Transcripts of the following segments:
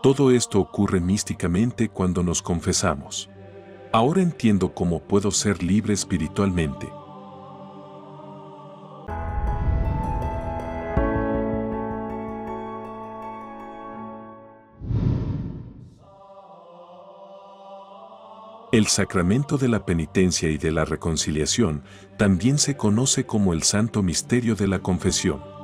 Todo esto ocurre místicamente cuando nos confesamos. Ahora entiendo cómo puedo ser libre espiritualmente. El sacramento de la penitencia y de la reconciliación también se conoce como el santo misterio de la confesión.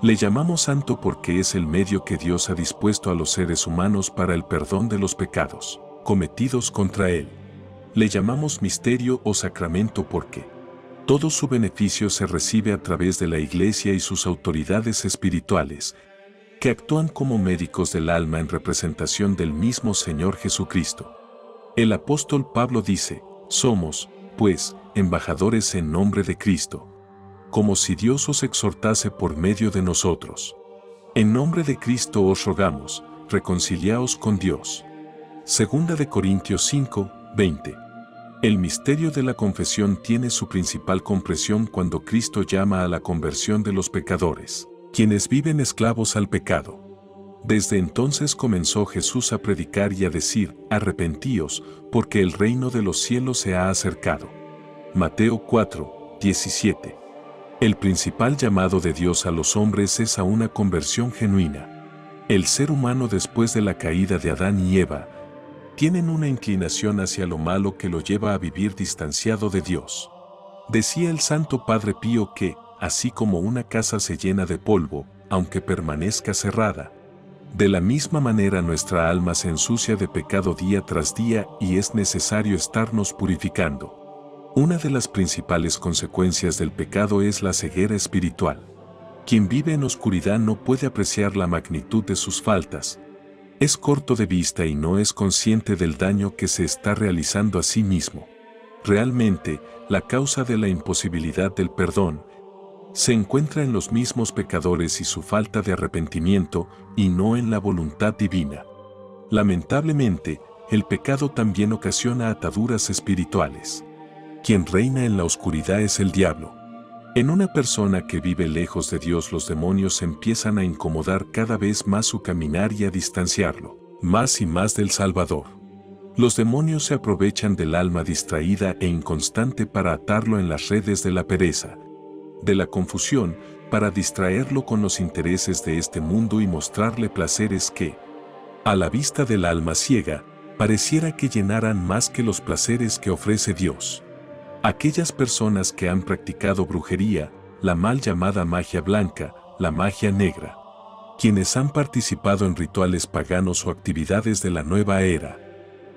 Le llamamos santo porque es el medio que Dios ha dispuesto a los seres humanos para el perdón de los pecados cometidos contra Él. Le llamamos misterio o sacramento porque todo su beneficio se recibe a través de la Iglesia y sus autoridades espirituales, que actúan como médicos del alma en representación del mismo Señor Jesucristo. El apóstol Pablo dice, somos, pues, embajadores en nombre de Cristo, como si Dios os exhortase por medio de nosotros. En nombre de Cristo os rogamos, reconciliaos con Dios. Segunda de Corintios 5, 20. El misterio de la confesión tiene su principal comprensión cuando Cristo llama a la conversión de los pecadores, quienes viven esclavos al pecado. Desde entonces comenzó Jesús a predicar y a decir, arrepentíos, porque el reino de los cielos se ha acercado. Mateo 4, 17. El principal llamado de Dios a los hombres es a una conversión genuina. El ser humano después de la caída de Adán y Eva, tienen una inclinación hacia lo malo que lo lleva a vivir distanciado de Dios. Decía el Santo Padre Pío que, así como una casa se llena de polvo, aunque permanezca cerrada, de la misma manera nuestra alma se ensucia de pecado día tras día y es necesario estarnos purificando. Una de las principales consecuencias del pecado es la ceguera espiritual. Quien vive en oscuridad no puede apreciar la magnitud de sus faltas. Es corto de vista y no es consciente del daño que se está realizando a sí mismo. Realmente, la causa de la imposibilidad del perdón se encuentra en los mismos pecadores y su falta de arrepentimiento, y no en la voluntad divina. Lamentablemente, el pecado también ocasiona ataduras espirituales. Quien reina en la oscuridad es el diablo. En una persona que vive lejos de Dios, los demonios empiezan a incomodar cada vez más su caminar y a distanciarlo, más y más del Salvador. Los demonios se aprovechan del alma distraída e inconstante para atarlo en las redes de la pereza, de la confusión, para distraerlo con los intereses de este mundo y mostrarle placeres que, a la vista del alma ciega, pareciera que llenaran más que los placeres que ofrece Dios. Aquellas personas que han practicado brujería, la mal llamada magia blanca, la magia negra, quienes han participado en rituales paganos o actividades de la nueva era,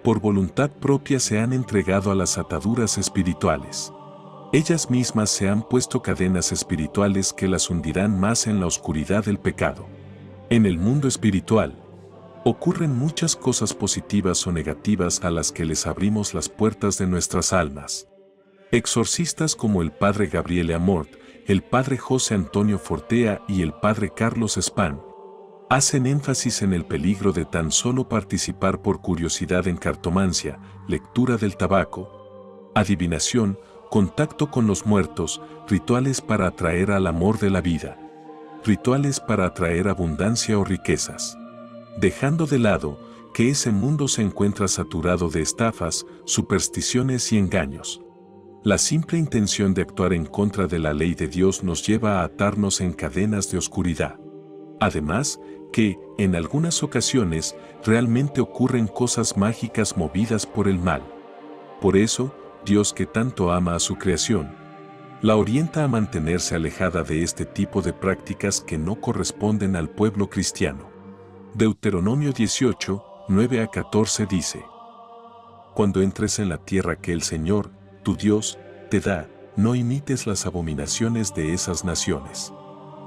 por voluntad propia se han entregado a las ataduras espirituales. Ellas mismas se han puesto cadenas espirituales que las hundirán más en la oscuridad del pecado. En el mundo espiritual, ocurren muchas cosas positivas o negativas a las que les abrimos las puertas de nuestras almas. Exorcistas como el padre Gabriele Amort, el padre José Antonio Fortea y el padre Carlos Spahn hacen énfasis en el peligro de tan solo participar por curiosidad en cartomancia, lectura del tabaco, adivinación, contacto con los muertos, rituales para atraer al amor de la vida, rituales para atraer abundancia o riquezas. Dejando de lado que ese mundo se encuentra saturado de estafas, supersticiones y engaños. La simple intención de actuar en contra de la ley de Dios nos lleva a atarnos en cadenas de oscuridad. Además, que, en algunas ocasiones, realmente ocurren cosas mágicas movidas por el mal. Por eso, Dios, que tanto ama a su creación, la orienta a mantenerse alejada de este tipo de prácticas que no corresponden al pueblo cristiano. Deuteronomio 18, 9 a 14 dice: Cuando entres en la tierra que el Señor, tu Dios, te da, no imites las abominaciones de esas naciones.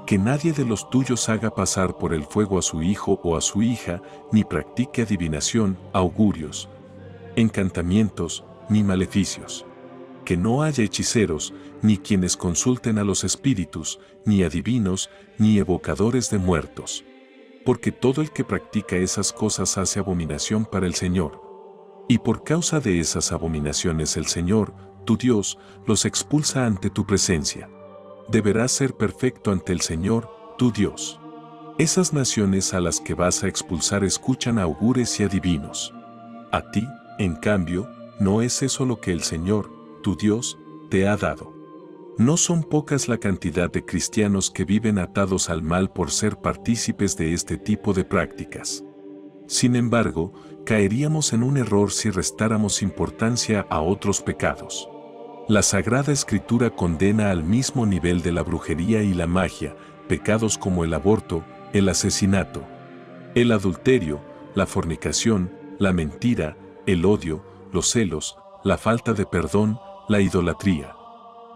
Que nadie de los tuyos haga pasar por el fuego a su hijo o a su hija, ni practique adivinación, augurios, encantamientos, ni maleficios. Que no haya hechiceros, ni quienes consulten a los espíritus, ni adivinos, ni evocadores de muertos. Porque todo el que practica esas cosas hace abominación para el Señor. Y por causa de esas abominaciones el Señor, tu Dios, los expulsa ante tu presencia. Deberás ser perfecto ante el Señor, tu Dios. Esas naciones a las que vas a expulsar escuchan a augures y adivinos. A ti, en cambio, no es eso lo que el Señor, tu Dios, te ha dado. No son pocas la cantidad de cristianos que viven atados al mal por ser partícipes de este tipo de prácticas. Sin embargo, caeríamos en un error si restáramos importancia a otros pecados. La Sagrada Escritura condena al mismo nivel de la brujería y la magia, pecados como el aborto, el asesinato, el adulterio, la fornicación, la mentira, el odio, los celos, la falta de perdón, la idolatría,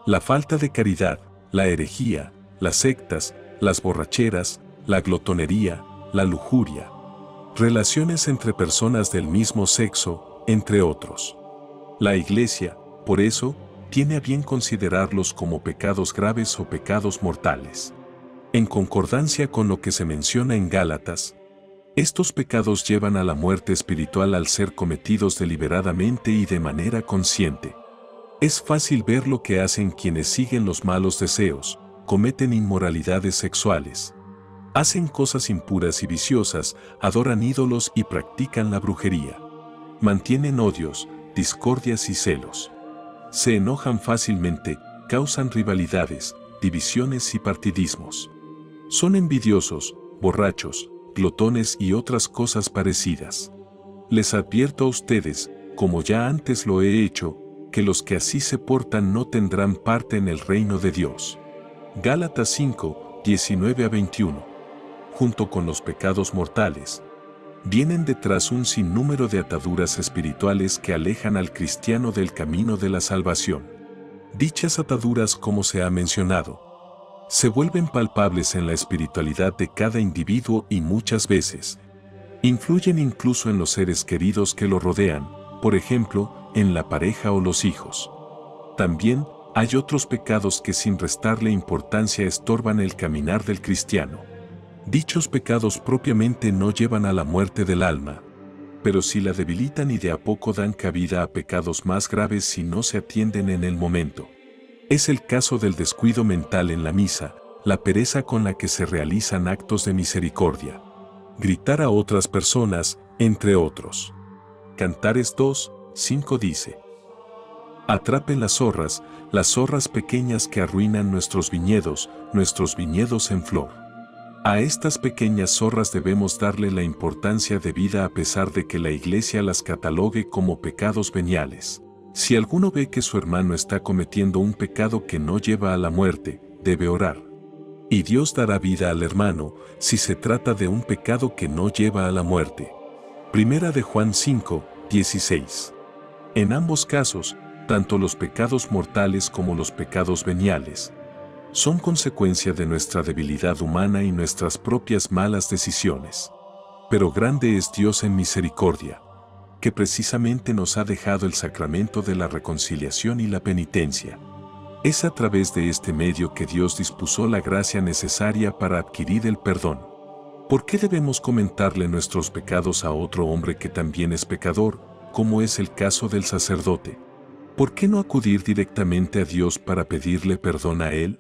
la falta de caridad, la herejía, las sectas, las borracheras, la glotonería, la lujuria, relaciones entre personas del mismo sexo, entre otros. La Iglesia, por eso, tiene a bien considerarlos como pecados graves o pecados mortales. En concordancia con lo que se menciona en Gálatas, estos pecados llevan a la muerte espiritual al ser cometidos deliberadamente y de manera consciente. Es fácil ver lo que hacen quienes siguen los malos deseos, cometen inmoralidades sexuales, hacen cosas impuras y viciosas, adoran ídolos y practican la brujería. Mantienen odios, discordias y celos. Se enojan fácilmente, causan rivalidades, divisiones y partidismos. Son envidiosos, borrachos, glotones y otras cosas parecidas. Les advierto a ustedes, como ya antes lo he hecho, que los que así se portan no tendrán parte en el reino de Dios. Gálatas 5, 19-21. Junto con los pecados mortales, vienen detrás un sinnúmero de ataduras espirituales que alejan al cristiano del camino de la salvación. Dichas ataduras, como se ha mencionado, se vuelven palpables en la espiritualidad de cada individuo y muchas veces influyen incluso en los seres queridos que lo rodean, por ejemplo, en la pareja o los hijos. También hay otros pecados que sin restarle importancia estorban el caminar del cristiano. Dichos pecados propiamente no llevan a la muerte del alma, pero sí la debilitan y de a poco dan cabida a pecados más graves si no se atienden en el momento. Es el caso del descuido mental en la misa, la pereza con la que se realizan actos de misericordia, gritar a otras personas, entre otros. Cantares 2, 5 dice: atrapen las zorras pequeñas que arruinan nuestros viñedos en flor. A estas pequeñas zorras debemos darle la importancia debida a pesar de que la Iglesia las catalogue como pecados veniales. Si alguno ve que su hermano está cometiendo un pecado que no lleva a la muerte, debe orar. Y Dios dará vida al hermano, si se trata de un pecado que no lleva a la muerte. Primera de Juan 5, 16. En ambos casos, tanto los pecados mortales como los pecados veniales son consecuencia de nuestra debilidad humana y nuestras propias malas decisiones. Pero grande es Dios en misericordia, que precisamente nos ha dejado el sacramento de la reconciliación y la penitencia. Es a través de este medio que Dios dispuso la gracia necesaria para adquirir el perdón. ¿Por qué debemos comentarle nuestros pecados a otro hombre que también es pecador, como es el caso del sacerdote? ¿Por qué no acudir directamente a Dios para pedirle perdón a Él?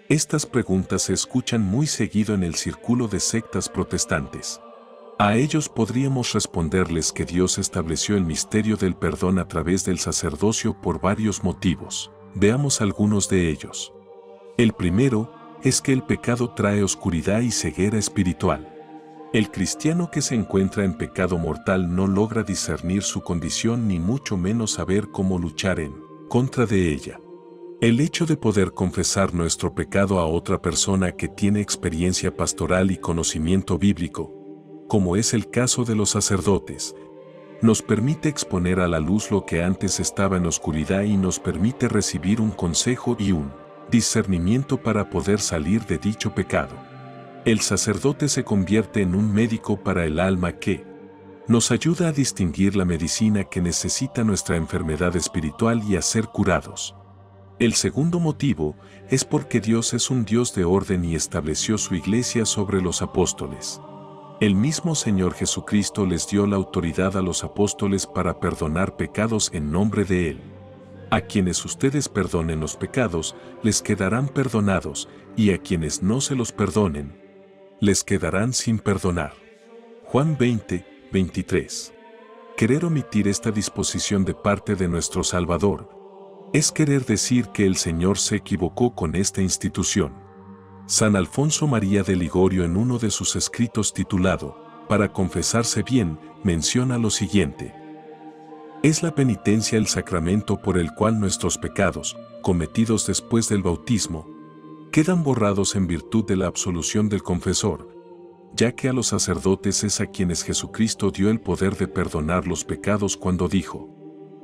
Estas preguntas se escuchan muy seguido en el círculo de sectas protestantes. A ellos podríamos responderles que Dios estableció el misterio del perdón a través del sacerdocio por varios motivos. Veamos algunos de ellos. El primero es que el pecado trae oscuridad y ceguera espiritual. El cristiano que se encuentra en pecado mortal no logra discernir su condición ni mucho menos saber cómo luchar en contra de ella. El hecho de poder confesar nuestro pecado a otra persona que tiene experiencia pastoral y conocimiento bíblico, como es el caso de los sacerdotes, nos permite exponer a la luz lo que antes estaba en oscuridad y nos permite recibir un consejo y un discernimiento para poder salir de dicho pecado. El sacerdote se convierte en un médico para el alma que nos ayuda a distinguir la medicina que necesita nuestra enfermedad espiritual y a ser curados. El segundo motivo es porque Dios es un Dios de orden y estableció su iglesia sobre los apóstoles. El mismo Señor Jesucristo les dio la autoridad a los apóstoles para perdonar pecados en nombre de Él. A quienes ustedes perdonen los pecados, les quedarán perdonados, y a quienes no se los perdonen, les quedarán sin perdonar. Juan 20, 23. Querer omitir esta disposición de parte de nuestro Salvador es querer decir que el Señor se equivocó con esta institución. San Alfonso María de Ligorio, en uno de sus escritos titulado Para confesarse bien, menciona lo siguiente: es la penitencia el sacramento por el cual nuestros pecados, cometidos después del bautismo, quedan borrados en virtud de la absolución del confesor, ya que a los sacerdotes es a quienes Jesucristo dio el poder de perdonar los pecados cuando dijo: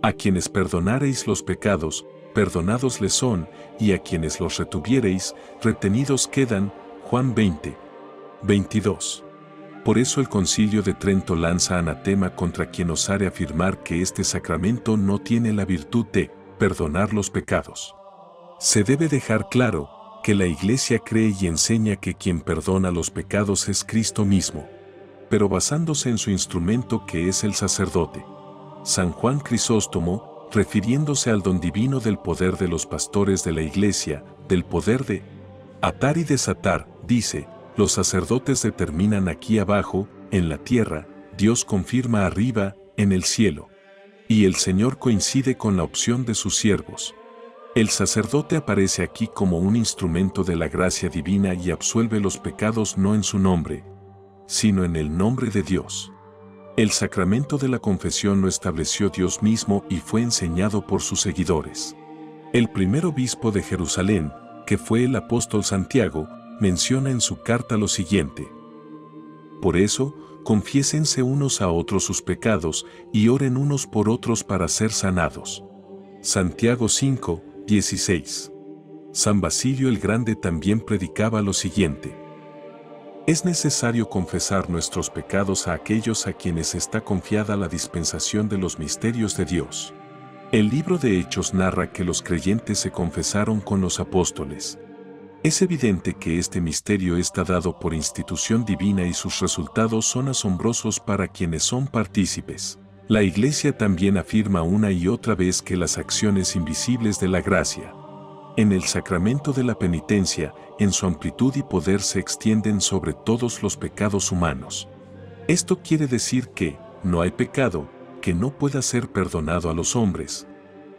a quienes perdonareis los pecados, perdonados les son, y a quienes los retuviereis, retenidos quedan. Juan 20, 22. Por eso el Concilio de Trento lanza anatema contra quien osare afirmar que este sacramento no tiene la virtud de perdonar los pecados. Se debe dejar claro que la Iglesia cree y enseña que quien perdona los pecados es Cristo mismo, pero basándose en su instrumento que es el sacerdote. San Juan Crisóstomo, refiriéndose al don divino del poder de los pastores de la Iglesia, del poder de atar y desatar, dice: los sacerdotes determinan aquí abajo, en la tierra, Dios confirma arriba, en el cielo. Y el Señor coincide con la opción de sus siervos. El sacerdote aparece aquí como un instrumento de la gracia divina y absuelve los pecados no en su nombre, sino en el nombre de Dios. El sacramento de la confesión lo estableció Dios mismo y fue enseñado por sus seguidores. El primer obispo de Jerusalén, que fue el apóstol Santiago, menciona en su carta lo siguiente: por eso, confiésense unos a otros sus pecados y oren unos por otros para ser sanados. Santiago 5, 16. San Basilio el Grande también predicaba lo siguiente: es necesario confesar nuestros pecados a aquellos a quienes está confiada la dispensación de los misterios de Dios. El libro de Hechos narra que los creyentes se confesaron con los apóstoles. Es evidente que este misterio está dado por institución divina y sus resultados son asombrosos para quienes son partícipes. La Iglesia también afirma una y otra vez que las acciones invisibles de la gracia, en el sacramento de la penitencia, en su amplitud y poder se extienden sobre todos los pecados humanos. Esto quiere decir que no hay pecado que no pueda ser perdonado a los hombres,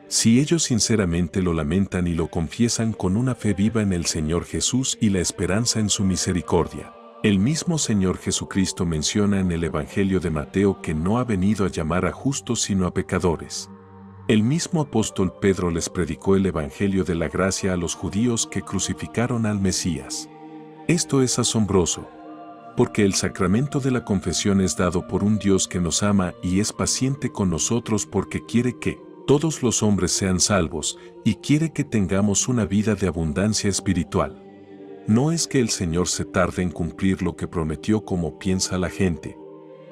si ellos sinceramente lo lamentan y lo confiesan con una fe viva en el Señor Jesús y la esperanza en su misericordia. El mismo Señor Jesucristo menciona en el Evangelio de Mateo que no ha venido a llamar a justos sino a pecadores. El mismo apóstol Pedro les predicó el Evangelio de la gracia a los judíos que crucificaron al Mesías. Esto es asombroso, porque el sacramento de la confesión es dado por un Dios que nos ama y es paciente con nosotros porque quiere que todos los hombres sean salvos y quiere que tengamos una vida de abundancia espiritual. No es que el Señor se tarde en cumplir lo que prometió como piensa la gente.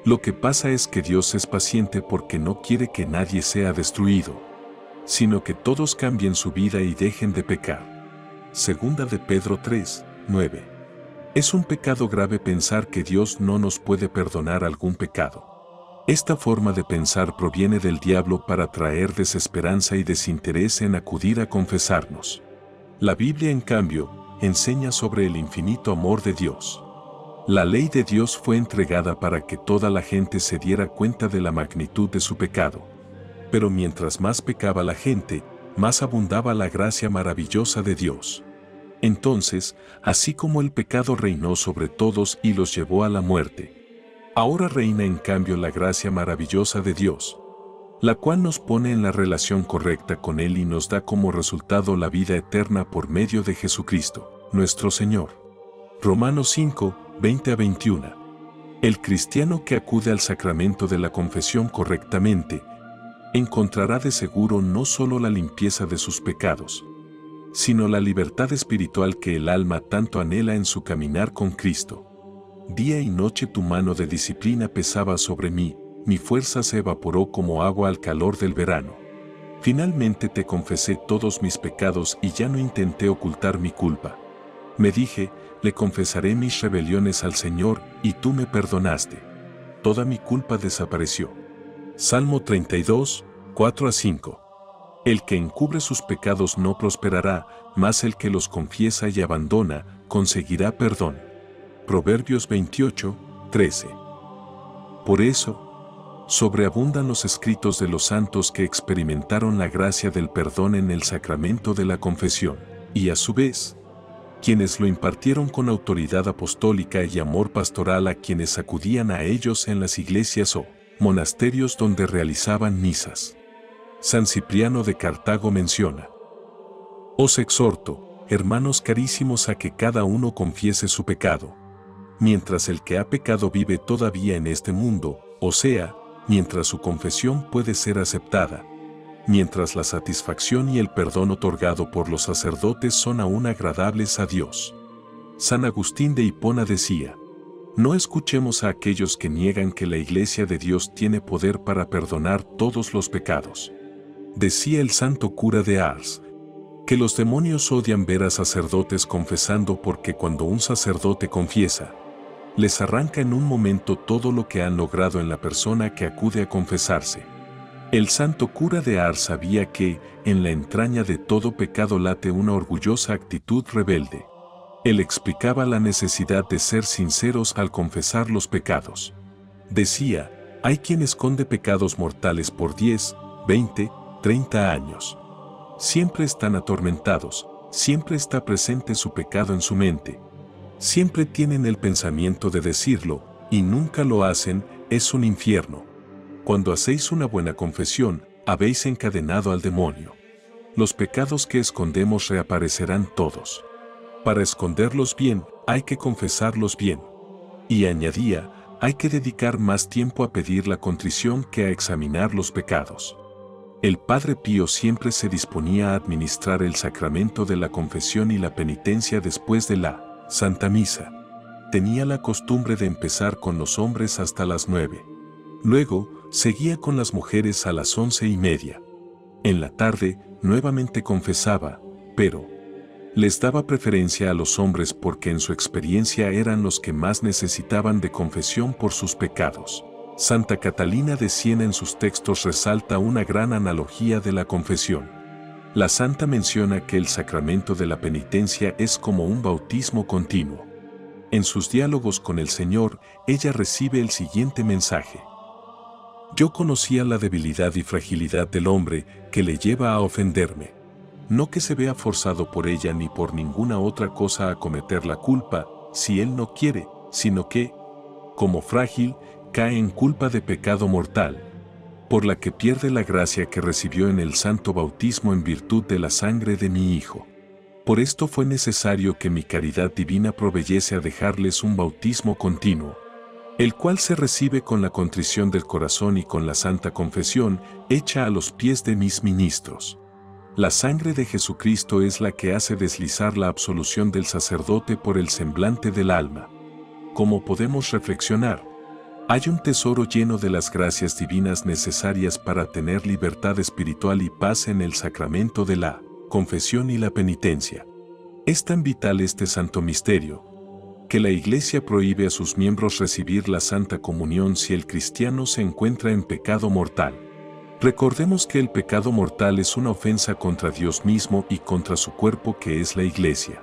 Lo que pasa es que Dios es paciente porque no quiere que nadie sea destruido, sino que todos cambien su vida y dejen de pecar. Segunda de Pedro 3, 9. Es un pecado grave pensar que Dios no nos puede perdonar algún pecado. Esta forma de pensar proviene del diablo para traer desesperanza y desinterés en acudir a confesarnos. La Biblia, en cambio, enseña sobre el infinito amor de Dios. La ley de Dios fue entregada para que toda la gente se diera cuenta de la magnitud de su pecado. Pero mientras más pecaba la gente, más abundaba la gracia maravillosa de Dios. Entonces, así como el pecado reinó sobre todos y los llevó a la muerte, ahora reina en cambio la gracia maravillosa de Dios, la cual nos pone en la relación correcta con Él y nos da como resultado la vida eterna por medio de Jesucristo, nuestro Señor. Romanos 5, 20 a 21. El cristiano que acude al sacramento de la confesión correctamente, encontrará de seguro no solo la limpieza de sus pecados, sino la libertad espiritual que el alma tanto anhela en su caminar con Cristo. Día y noche tu mano de disciplina pesaba sobre mí, mi fuerza se evaporó como agua al calor del verano. Finalmente te confesé todos mis pecados y ya no intenté ocultar mi culpa. Me dije, le confesaré mis rebeliones al Señor, y tú me perdonaste. Toda mi culpa desapareció. Salmo 32, 4 a 5. El que encubre sus pecados no prosperará, mas el que los confiesa y abandona, conseguirá perdón. Proverbios 28, 13. Por eso, sobreabundan los escritos de los santos que experimentaron la gracia del perdón en el sacramento de la confesión, y a su vez, quienes lo impartieron con autoridad apostólica y amor pastoral a quienes acudían a ellos en las iglesias o monasterios donde realizaban misas. San Cipriano de Cartago menciona: Os exhorto, hermanos carísimos, a que cada uno confiese su pecado, mientras el que ha pecado vive todavía en este mundo, o sea, mientras su confesión puede ser aceptada, mientras la satisfacción y el perdón otorgado por los sacerdotes son aún agradables a Dios. San Agustín de Hipona decía: no escuchemos a aquellos que niegan que la Iglesia de Dios tiene poder para perdonar todos los pecados. Decía el santo cura de Ars que los demonios odian ver a sacerdotes confesando, porque cuando un sacerdote confiesa, les arranca en un momento todo lo que han logrado en la persona que acude a confesarse. El santo cura de Ars sabía que, en la entraña de todo pecado late una orgullosa actitud rebelde. Él explicaba la necesidad de ser sinceros al confesar los pecados. Decía: hay quien esconde pecados mortales por 10, 20, 30 años. Siempre están atormentados, siempre está presente su pecado en su mente. Siempre tienen el pensamiento de decirlo, y nunca lo hacen. Es un infierno. Cuando hacéis una buena confesión, habéis encadenado al demonio. Los pecados que escondemos reaparecerán todos. Para esconderlos bien, hay que confesarlos bien. Y añadía: hay que dedicar más tiempo a pedir la contrición que a examinar los pecados. El Padre Pío siempre se disponía a administrar el sacramento de la confesión y la penitencia después de la Santa Misa. Tenía la costumbre de empezar con los hombres hasta las 9. Luego, seguía con las mujeres a las 11:30. En la tarde, nuevamente confesaba, pero les daba preferencia a los hombres porque en su experiencia eran los que más necesitaban de confesión por sus pecados. Santa Catalina de Siena en sus textos resalta una gran analogía de la confesión. La santa menciona que el sacramento de la penitencia es como un bautismo continuo. En sus diálogos con el Señor, ella recibe el siguiente mensaje: yo conocía la debilidad y fragilidad del hombre que le lleva a ofenderme. No que se vea forzado por ella ni por ninguna otra cosa a cometer la culpa, si él no quiere, sino que, como frágil, cae en culpa de pecado mortal, por la que pierde la gracia que recibió en el santo bautismo en virtud de la sangre de mi Hijo. Por esto fue necesario que mi caridad divina proveyese a dejarles un bautismo continuo, el cual se recibe con la contrición del corazón y con la santa confesión hecha a los pies de mis ministros. La sangre de Jesucristo es la que hace deslizar la absolución del sacerdote por el semblante del alma. Como podemos reflexionar, hay un tesoro lleno de las gracias divinas necesarias para tener libertad espiritual y paz en el sacramento de la confesión y la penitencia. Es tan vital este santo misterio, que la Iglesia prohíbe a sus miembros recibir la Santa Comunión si el cristiano se encuentra en pecado mortal. Recordemos que el pecado mortal es una ofensa contra Dios mismo y contra su cuerpo que es la Iglesia.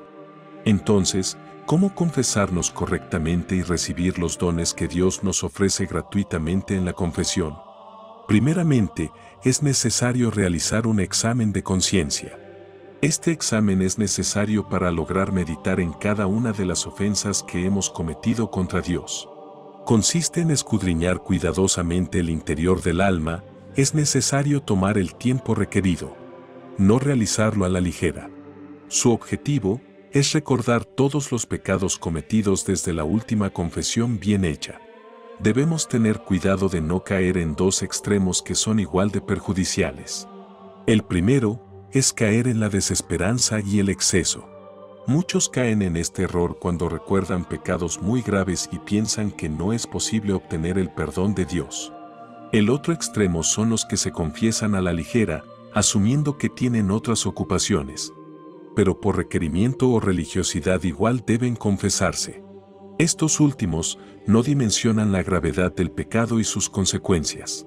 Entonces, ¿cómo confesarnos correctamente y recibir los dones que Dios nos ofrece gratuitamente en la confesión? Primeramente, es necesario realizar un examen de conciencia. Este examen es necesario para lograr meditar en cada una de las ofensas que hemos cometido contra Dios. Consiste en escudriñar cuidadosamente el interior del alma. Es necesario tomar el tiempo requerido, no realizarlo a la ligera. Su objetivo es recordar todos los pecados cometidos desde la última confesión bien hecha. Debemos tener cuidado de no caer en dos extremos que son igual de perjudiciales. El primero es caer en la desesperanza y el exceso. Muchos caen en este error cuando recuerdan pecados muy graves y piensan que no es posible obtener el perdón de Dios. El otro extremo son los que se confiesan a la ligera, asumiendo que tienen otras ocupaciones, pero por requerimiento o religiosidad igual deben confesarse. Estos últimos no dimensionan la gravedad del pecado y sus consecuencias.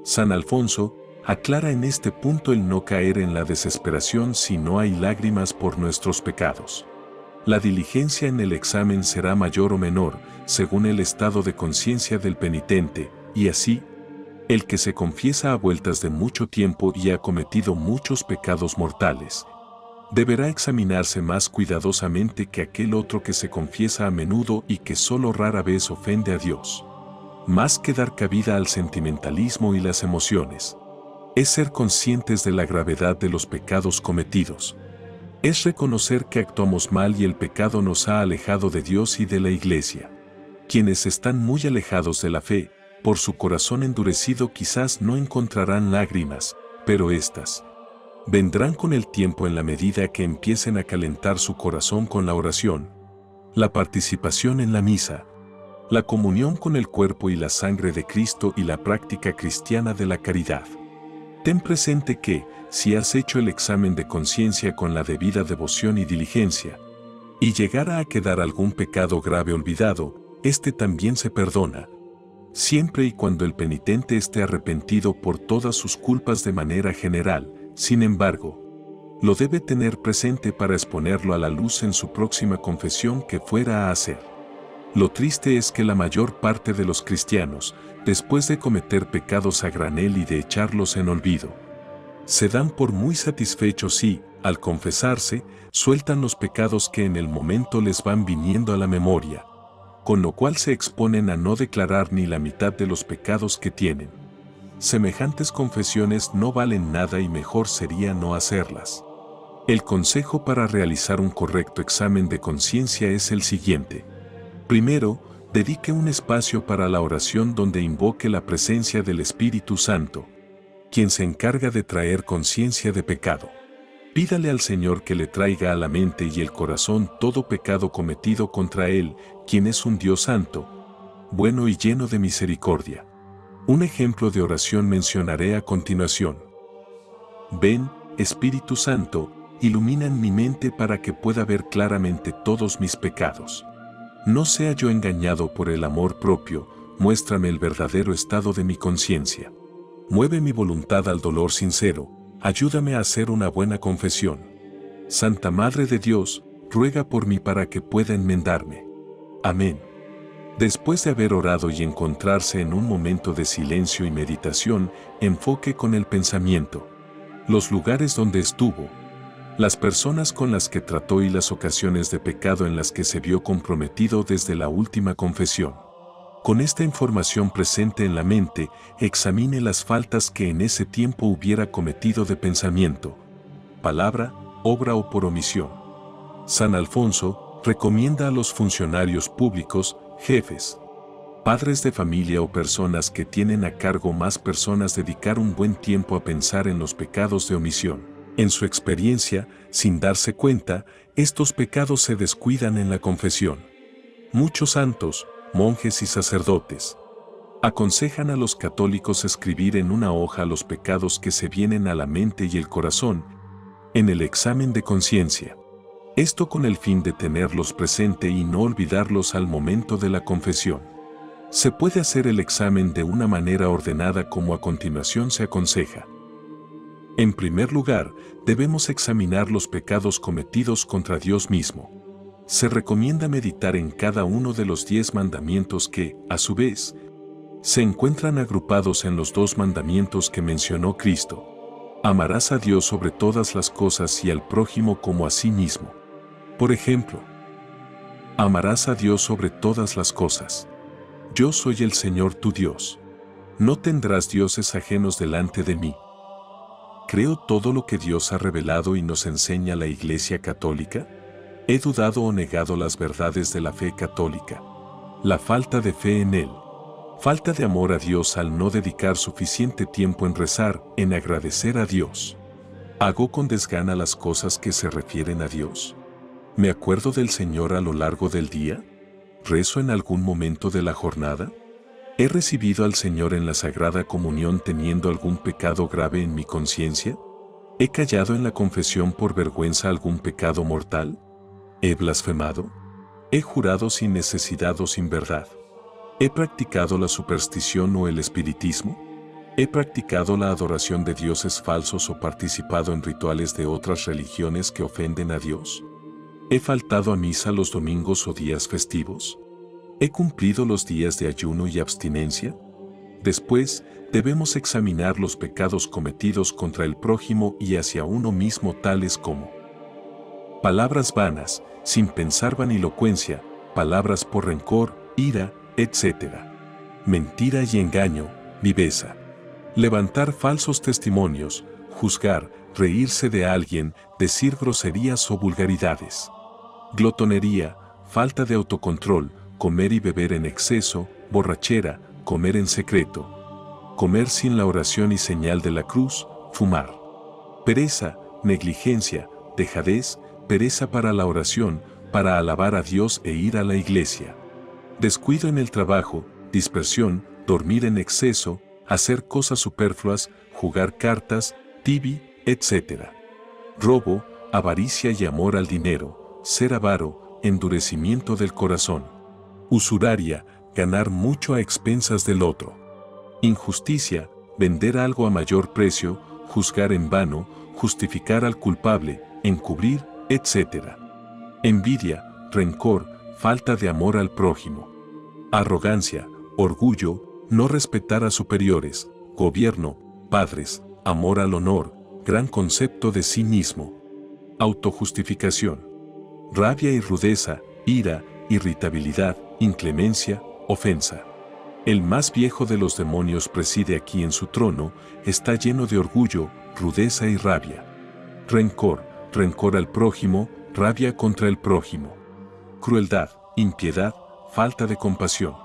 San Alfonso aclara en este punto el no caer en la desesperación si no hay lágrimas por nuestros pecados. La diligencia en el examen será mayor o menor, según el estado de conciencia del penitente, y así, el que se confiesa a vueltas de mucho tiempo y ha cometido muchos pecados mortales, deberá examinarse más cuidadosamente que aquel otro que se confiesa a menudo y que solo rara vez ofende a Dios. Más que dar cabida al sentimentalismo y las emociones, es ser conscientes de la gravedad de los pecados cometidos. Es reconocer que actuamos mal y el pecado nos ha alejado de Dios y de la Iglesia. Quienes están muy alejados de la fe, por su corazón endurecido quizás no encontrarán lágrimas, pero éstas vendrán con el tiempo en la medida que empiecen a calentar su corazón con la oración, la participación en la misa, la comunión con el cuerpo y la sangre de Cristo y la práctica cristiana de la caridad. Ten presente que, si has hecho el examen de conciencia con la debida devoción y diligencia, y llegara a quedar algún pecado grave olvidado, este también se perdona, siempre y cuando el penitente esté arrepentido por todas sus culpas de manera general. Sin embargo, lo debe tener presente para exponerlo a la luz en su próxima confesión que fuera a hacer. Lo triste es que la mayor parte de los cristianos, después de cometer pecados a granel y de echarlos en olvido, se dan por muy satisfechos y, al confesarse, sueltan los pecados que en el momento les van viniendo a la memoria, con lo cual se exponen a no declarar ni la mitad de los pecados que tienen. Semejantes confesiones no valen nada y mejor sería no hacerlas. El consejo para realizar un correcto examen de conciencia es el siguiente. Primero, dedique un espacio para la oración donde invoque la presencia del Espíritu Santo, quien se encarga de traer conciencia de pecado. Pídale al Señor que le traiga a la mente y el corazón todo pecado cometido contra Él, quien es un Dios santo, bueno y lleno de misericordia. Un ejemplo de oración mencionaré a continuación. Ven, Espíritu Santo, ilumina mi mente para que pueda ver claramente todos mis pecados. No sea yo engañado por el amor propio, muéstrame el verdadero estado de mi conciencia. Mueve mi voluntad al dolor sincero, ayúdame a hacer una buena confesión. Santa Madre de Dios, ruega por mí para que pueda enmendarme. Amén. Después de haber orado y encontrarse en un momento de silencio y meditación, enfoque con el pensamiento los lugares donde estuvo, las personas con las que trató y las ocasiones de pecado en las que se vio comprometido desde la última confesión. Con esta información presente en la mente, examine las faltas que en ese tiempo hubiera cometido de pensamiento, palabra, obra o por omisión. San Alfonso recomienda a los funcionarios públicos, jefes, padres de familia o personas que tienen a cargo más personas dedicar un buen tiempo a pensar en los pecados de omisión. En su experiencia, sin darse cuenta, estos pecados se descuidan en la confesión. Muchos santos, monjes y sacerdotes aconsejan a los católicos escribir en una hoja los pecados que se vienen a la mente y el corazón en el examen de conciencia. Esto con el fin de tenerlos presente y no olvidarlos al momento de la confesión. Se puede hacer el examen de una manera ordenada como a continuación se aconseja. En primer lugar, debemos examinar los pecados cometidos contra Dios mismo. Se recomienda meditar en cada uno de los 10 mandamientos que, a su vez, se encuentran agrupados en los 2 mandamientos que mencionó Cristo. Amarás a Dios sobre todas las cosas y al prójimo como a sí mismo. Por ejemplo, amarás a Dios sobre todas las cosas. Yo soy el Señor tu Dios. No tendrás dioses ajenos delante de mí. ¿Creo todo lo que Dios ha revelado y nos enseña la Iglesia Católica? ¿He dudado o negado las verdades de la fe católica? La falta de fe en Él. Falta de amor a Dios al no dedicar suficiente tiempo en rezar, en agradecer a Dios. ¿Hago con desgana las cosas que se refieren a Dios? ¿Me acuerdo del Señor a lo largo del día? ¿Rezo en algún momento de la jornada? ¿He recibido al Señor en la Sagrada Comunión teniendo algún pecado grave en mi conciencia? ¿He callado en la confesión por vergüenza algún pecado mortal? ¿He blasfemado? ¿He jurado sin necesidad o sin verdad? ¿He practicado la superstición o el espiritismo? ¿He practicado la adoración de dioses falsos o participado en rituales de otras religiones que ofenden a Dios? ¿He faltado a misa los domingos o días festivos? ¿He cumplido los días de ayuno y abstinencia? Después, debemos examinar los pecados cometidos contra el prójimo y hacia uno mismo, tales como palabras vanas, sin pensar vanilocuencia, palabras por rencor, ira, etc. Mentira y engaño, viveza. Levantar falsos testimonios, juzgar, reírse de alguien, decir groserías o vulgaridades. Glotonería, falta de autocontrol, comer y beber en exceso, borrachera, comer en secreto. Comer sin la oración y señal de la cruz, fumar. Pereza, negligencia, dejadez, pereza para la oración, para alabar a Dios e ir a la iglesia. Descuido en el trabajo, dispersión, dormir en exceso, hacer cosas superfluas, jugar cartas, tibi, etc. Robo, avaricia y amor al dinero, ser avaro, endurecimiento del corazón. Usuraria, ganar mucho a expensas del otro. Injusticia, vender algo a mayor precio, juzgar en vano, justificar al culpable, encubrir, etc. Envidia, rencor, falta de amor al prójimo. Arrogancia, orgullo, no respetar a superiores, gobierno, padres, amor al honor, gran concepto de sí mismo. Autojustificación. Rabia y rudeza, ira, irritabilidad, inclemencia, ofensa. El más viejo de los demonios preside aquí en su trono, está lleno de orgullo, rudeza y rabia. Rencor, rencor al prójimo, rabia contra el prójimo. Crueldad, impiedad, falta de compasión.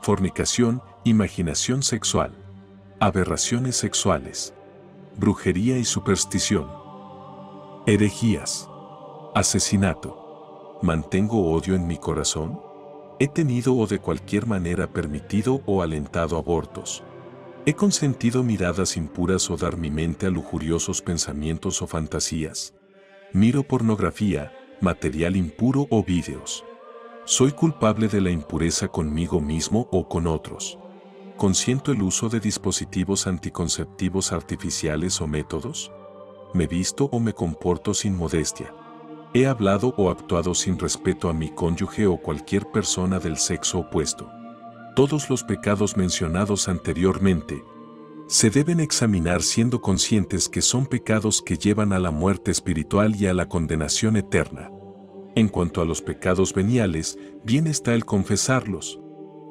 Fornicación, imaginación sexual. Aberraciones sexuales. Brujería y superstición. Herejías. Asesinato. ¿Mantengo odio en mi corazón? ¿He tenido o de cualquier manera permitido o alentado abortos? ¿He consentido miradas impuras o dar mi mente a lujuriosos pensamientos o fantasías? ¿Miro pornografía, material impuro o vídeos? ¿Soy culpable de la impureza conmigo mismo o con otros? ¿Consiento el uso de dispositivos anticonceptivos artificiales o métodos? ¿Me visto o me comporto sin modestia? ¿He hablado o actuado sin respeto a mi cónyuge o cualquier persona del sexo opuesto? Todos los pecados mencionados anteriormente se deben examinar siendo conscientes que son pecados que llevan a la muerte espiritual y a la condenación eterna. En cuanto a los pecados veniales, bien está el confesarlos,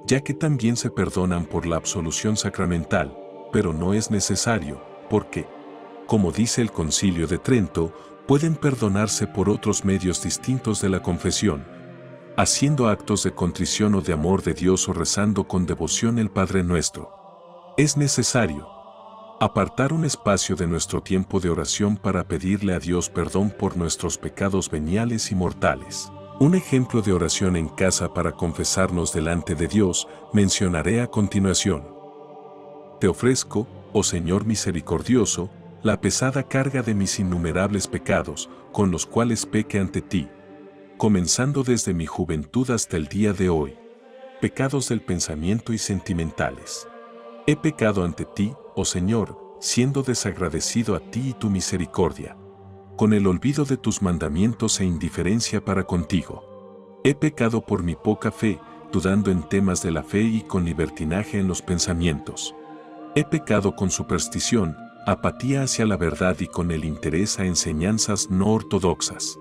ya que también se perdonan por la absolución sacramental, pero no es necesario, porque, como dice el Concilio de Trento, pueden perdonarse por otros medios distintos de la confesión, haciendo actos de contrición o de amor de Dios o rezando con devoción el Padre Nuestro. Es necesario apartar un espacio de nuestro tiempo de oración para pedirle a Dios perdón por nuestros pecados veniales y mortales. Un ejemplo de oración en casa para confesarnos delante de Dios mencionaré a continuación. Te ofrezco, oh Señor misericordioso, la pesada carga de mis innumerables pecados, con los cuales peque ante ti, comenzando desde mi juventud hasta el día de hoy. Pecados del pensamiento y sentimentales. He pecado ante ti, oh Señor, siendo desagradecido a ti y tu misericordia, con el olvido de tus mandamientos e indiferencia para contigo. He pecado por mi poca fe, dudando en temas de la fe y con libertinaje en los pensamientos. He pecado con superstición, apatía hacia la verdad y con el interés a enseñanzas no ortodoxas.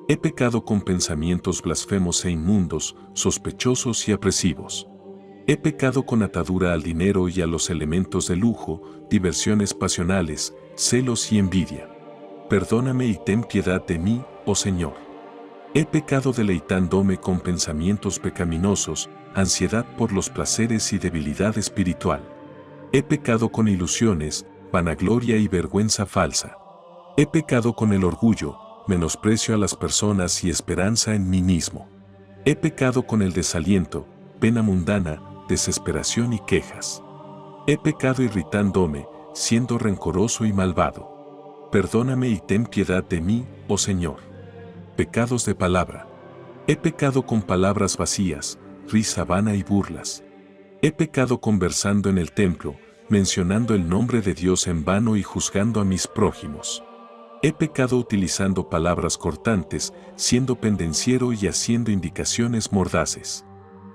He pecado con pensamientos blasfemos e inmundos, sospechosos y apresivos. He pecado con atadura al dinero y a los elementos de lujo, diversiones pasionales, celos y envidia. Perdóname y ten piedad de mí, oh Señor. He pecado deleitándome con pensamientos pecaminosos, ansiedad por los placeres y debilidad espiritual. He pecado con ilusiones, vanagloria y vergüenza falsa. He pecado con el orgullo, menosprecio a las personas y esperanza en mí mismo. He pecado con el desaliento, pena mundana, desesperación y quejas. He pecado irritándome, siendo rencoroso y malvado. Perdóname y ten piedad de mí, oh Señor. Pecados de palabra. He pecado con palabras vacías, risa vana y burlas. He pecado conversando en el templo, mencionando el nombre de Dios en vano y juzgando a mis prójimos. He pecado utilizando palabras cortantes, siendo pendenciero y haciendo indicaciones mordaces.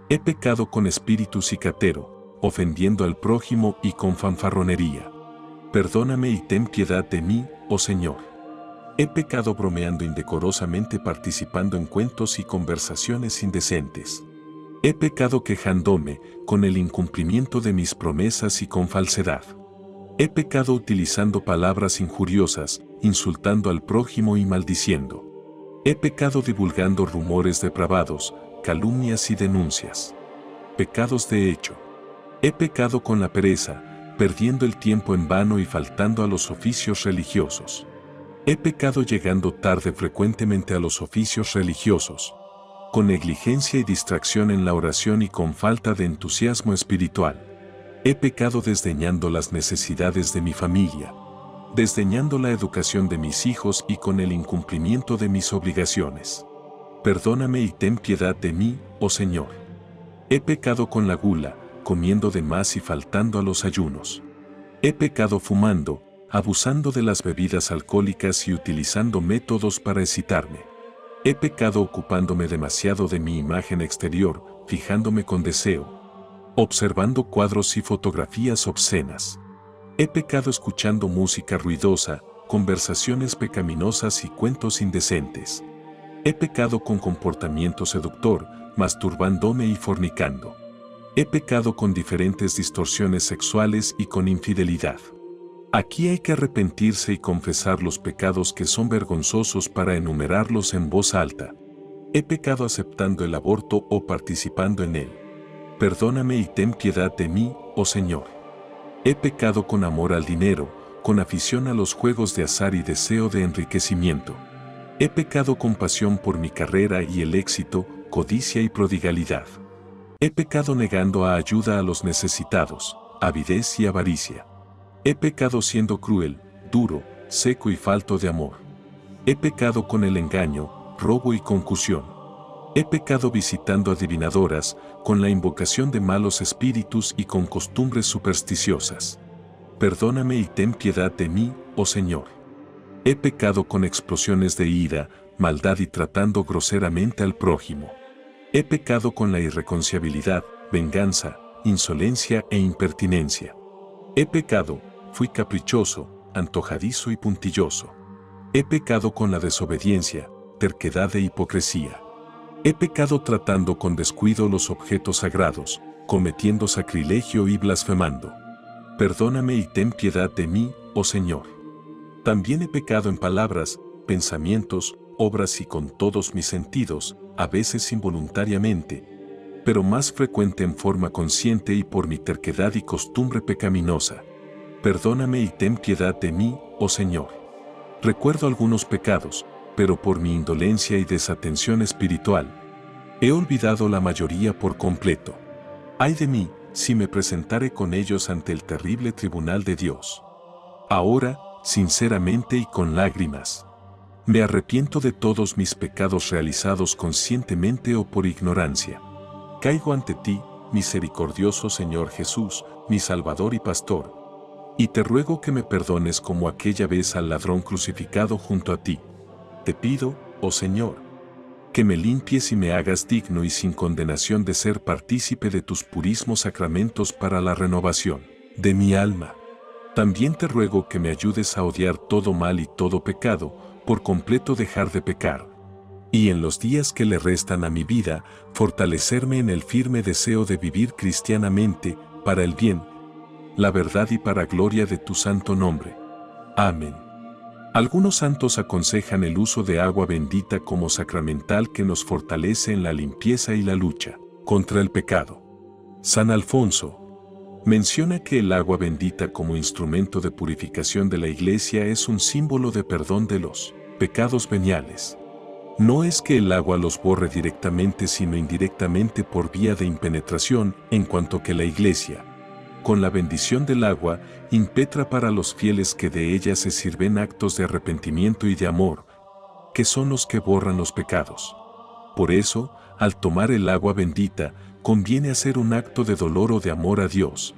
He pecado con espíritu cicatero, ofendiendo al prójimo y con fanfarronería. Perdóname y ten piedad de mí, oh Señor. He pecado bromeando indecorosamente, participando en cuentos y conversaciones indecentes. He pecado quejándome con el incumplimiento de mis promesas y con falsedad. He pecado utilizando palabras injuriosas, insultando al prójimo y maldiciendo. He pecado divulgando rumores depravados, calumnias y denuncias. Pecados de hecho. He pecado con la pereza, perdiendo el tiempo en vano y faltando a los oficios religiosos. He pecado llegando tarde frecuentemente a los oficios religiosos, con negligencia y distracción en la oración y con falta de entusiasmo espiritual. He pecado desdeñando las necesidades de mi familia, desdeñando la educación de mis hijos y con el incumplimiento de mis obligaciones. Perdóname y ten piedad de mí, oh Señor. He pecado con la gula, comiendo de más y faltando a los ayunos. He pecado fumando, abusando de las bebidas alcohólicas y utilizando métodos para excitarme. He pecado ocupándome demasiado de mi imagen exterior, fijándome con deseo, observando cuadros y fotografías obscenas. He pecado escuchando música ruidosa, conversaciones pecaminosas y cuentos indecentes. He pecado con comportamiento seductor, masturbándome y fornicando. He pecado con diferentes distorsiones sexuales y con infidelidad. Aquí hay que arrepentirse y confesar los pecados que son vergonzosos para enumerarlos en voz alta. He pecado aceptando el aborto o participando en él. Perdóname y ten piedad de mí, oh Señor. He pecado con amor al dinero, con afición a los juegos de azar y deseo de enriquecimiento. He pecado con pasión por mi carrera y el éxito, codicia y prodigalidad. He pecado negando a ayuda a los necesitados, avidez y avaricia. He pecado siendo cruel, duro, seco y falto de amor. He pecado con el engaño, robo y concusión. He pecado visitando adivinadoras, con la invocación de malos espíritus y con costumbres supersticiosas. Perdóname y ten piedad de mí, oh Señor. He pecado con explosiones de ira, maldad y tratando groseramente al prójimo. He pecado con la irreconciliabilidad, venganza, insolencia e impertinencia. He pecado, fui caprichoso, antojadizo y puntilloso. He pecado con la desobediencia, terquedad e hipocresía. He pecado tratando con descuido los objetos sagrados, cometiendo sacrilegio y blasfemando. Perdóname y ten piedad de mí, oh Señor. También he pecado en palabras, pensamientos, obras y con todos mis sentidos, a veces involuntariamente, pero más frecuente en forma consciente y por mi terquedad y costumbre pecaminosa. Perdóname y ten piedad de mí, oh Señor. Recuerdo algunos pecados, pero por mi indolencia y desatención espiritual, he olvidado la mayoría por completo. Ay de mí, si me presentare con ellos ante el terrible tribunal de Dios. Ahora, sinceramente y con lágrimas, me arrepiento de todos mis pecados realizados conscientemente o por ignorancia. Caigo ante ti, misericordioso Señor Jesús, mi Salvador y Pastor, y te ruego que me perdones como aquella vez al ladrón crucificado junto a ti. Te pido, oh Señor, que me limpies y me hagas digno y sin condenación de ser partícipe de tus purísimos sacramentos para la renovación de mi alma. También te ruego que me ayudes a odiar todo mal y todo pecado, por completo dejar de pecar, y en los días que le restan a mi vida, fortalecerme en el firme deseo de vivir cristianamente, para el bien, la verdad y para gloria de tu santo nombre. Amén. Algunos santos aconsejan el uso de agua bendita como sacramental que nos fortalece en la limpieza y la lucha contra el pecado. San Alfonso menciona que el agua bendita como instrumento de purificación de la Iglesia es un símbolo de perdón de los pecados veniales. No es que el agua los borre directamente sino indirectamente por vía de impenetración, en cuanto que la Iglesia, con la bendición del agua, impetra para los fieles que de ella se sirven actos de arrepentimiento y de amor, que son los que borran los pecados. Por eso, al tomar el agua bendita, conviene hacer un acto de dolor o de amor a Dios.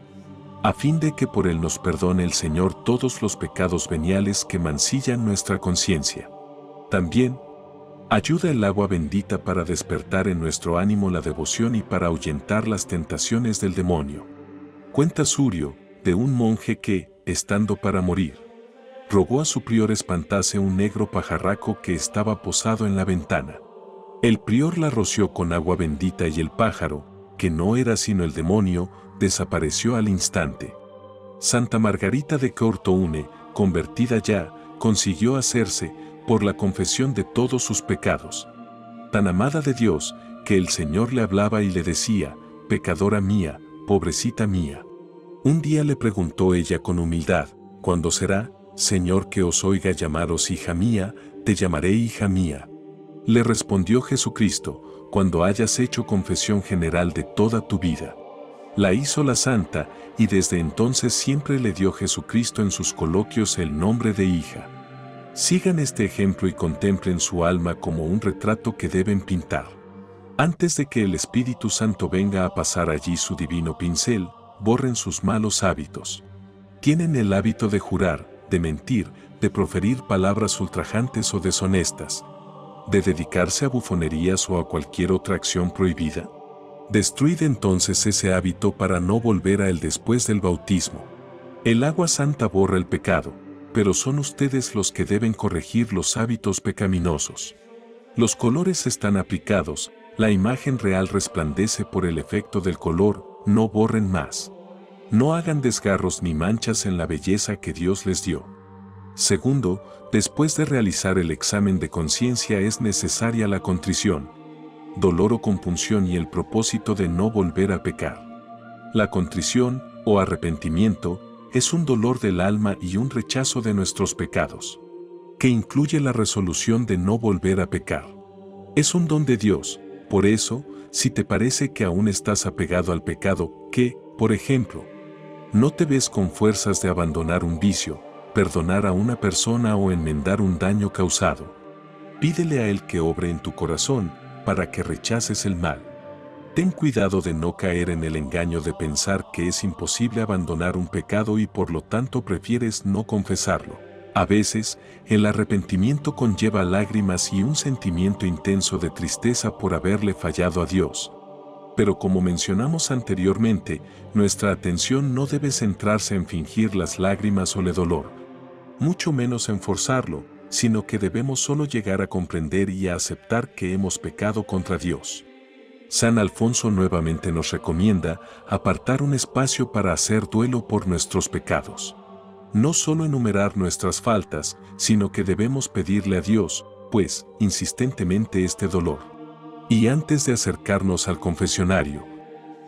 a fin de que por él nos perdone el Señor todos los pecados veniales que mancillan nuestra conciencia. También, ayuda el agua bendita para despertar en nuestro ánimo la devoción y para ahuyentar las tentaciones del demonio. Cuenta Surio, de un monje que, estando para morir, rogó a su prior espantase un negro pajarraco que estaba posado en la ventana. El prior la roció con agua bendita y el pájaro, que no era sino el demonio, desapareció al instante. Santa Margarita de Cortoune, convertida ya, consiguió hacerse, por la confesión de todos sus pecados, tan amada de Dios, que el Señor le hablaba y le decía, pecadora mía, pobrecita mía. Un día le preguntó ella con humildad, ¿cuándo será, Señor, que os oiga llamaros hija mía? Te llamaré hija mía. Le respondió Jesucristo, cuando hayas hecho confesión general de toda tu vida. La hizo la santa, y desde entonces siempre le dio Jesucristo en sus coloquios el nombre de hija. Sigan este ejemplo y contemplen su alma como un retrato que deben pintar. Antes de que el Espíritu Santo venga a pasar allí su divino pincel, borren sus malos hábitos. Tienen el hábito de jurar, de mentir, de proferir palabras ultrajantes o deshonestas, de dedicarse a bufonerías o a cualquier otra acción prohibida. Destruid entonces ese hábito para no volver a él después del bautismo. El agua santa borra el pecado, pero son ustedes los que deben corregir los hábitos pecaminosos. Los colores están aplicados, la imagen real resplandece por el efecto del color, no borren más. No hagan desgarros ni manchas en la belleza que Dios les dio. Segundo, después de realizar el examen de conciencia es necesaria la contrición, dolor o compunción y el propósito de no volver a pecar. La contrición, o arrepentimiento, es un dolor del alma y un rechazo de nuestros pecados, que incluye la resolución de no volver a pecar. Es un don de Dios, por eso, si te parece que aún estás apegado al pecado, que, por ejemplo, no te ves con fuerzas de abandonar un vicio, perdonar a una persona o enmendar un daño causado, pídele a Él que obre en tu corazón, para que rechaces el mal. Ten cuidado de no caer en el engaño de pensar que es imposible abandonar un pecado y por lo tanto prefieres no confesarlo. A veces, el arrepentimiento conlleva lágrimas y un sentimiento intenso de tristeza por haberle fallado a Dios. Pero como mencionamos anteriormente, nuestra atención no debe centrarse en fingir las lágrimas o el dolor, mucho menos en forzarlo, sino que debemos solo llegar a comprender y a aceptar que hemos pecado contra Dios. San Alfonso nuevamente nos recomienda apartar un espacio para hacer duelo por nuestros pecados. No solo enumerar nuestras faltas, sino que debemos pedirle a Dios, pues, insistentemente este dolor. Y antes de acercarnos al confesionario,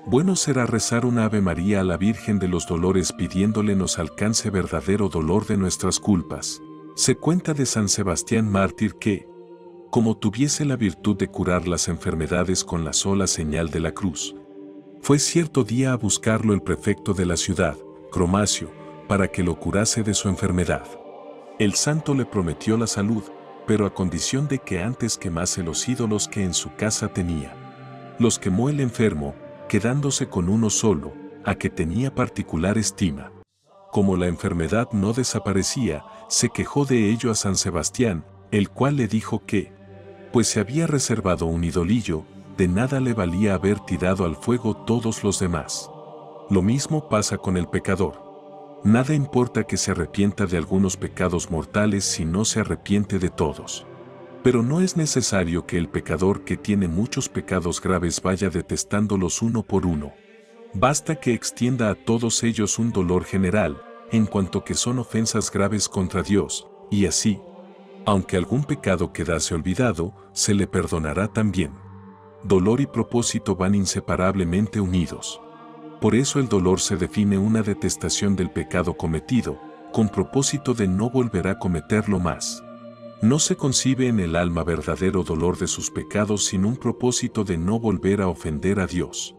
bueno será rezar una Ave María a la Virgen de los Dolores pidiéndole nos alcance verdadero dolor de nuestras culpas. Se cuenta de San Sebastián mártir que, como tuviese la virtud de curar las enfermedades con la sola señal de la cruz, fue cierto día a buscarlo el prefecto de la ciudad, Cromacio, para que lo curase de su enfermedad. El santo le prometió la salud, pero a condición de que antes quemase los ídolos que en su casa tenía. Los quemó el enfermo, quedándose con uno solo, a que tenía particular estima. Como la enfermedad no desaparecía, se quejó de ello a San Sebastián, el cual le dijo que, pues se había reservado un idolillo, de nada le valía haber tirado al fuego todos los demás. Lo mismo pasa con el pecador. Nada importa que se arrepienta de algunos pecados mortales si no se arrepiente de todos. Pero no es necesario que el pecador que tiene muchos pecados graves vaya detestándolos uno por uno. Basta que extienda a todos ellos un dolor general, en cuanto que son ofensas graves contra Dios, y así, aunque algún pecado quedase olvidado, se le perdonará también. Dolor y propósito van inseparablemente unidos. Por eso el dolor se define una detestación del pecado cometido, con propósito de no volver a cometerlo más. No se concibe en el alma verdadero dolor de sus pecados sin un propósito de no volver a ofender a Dios.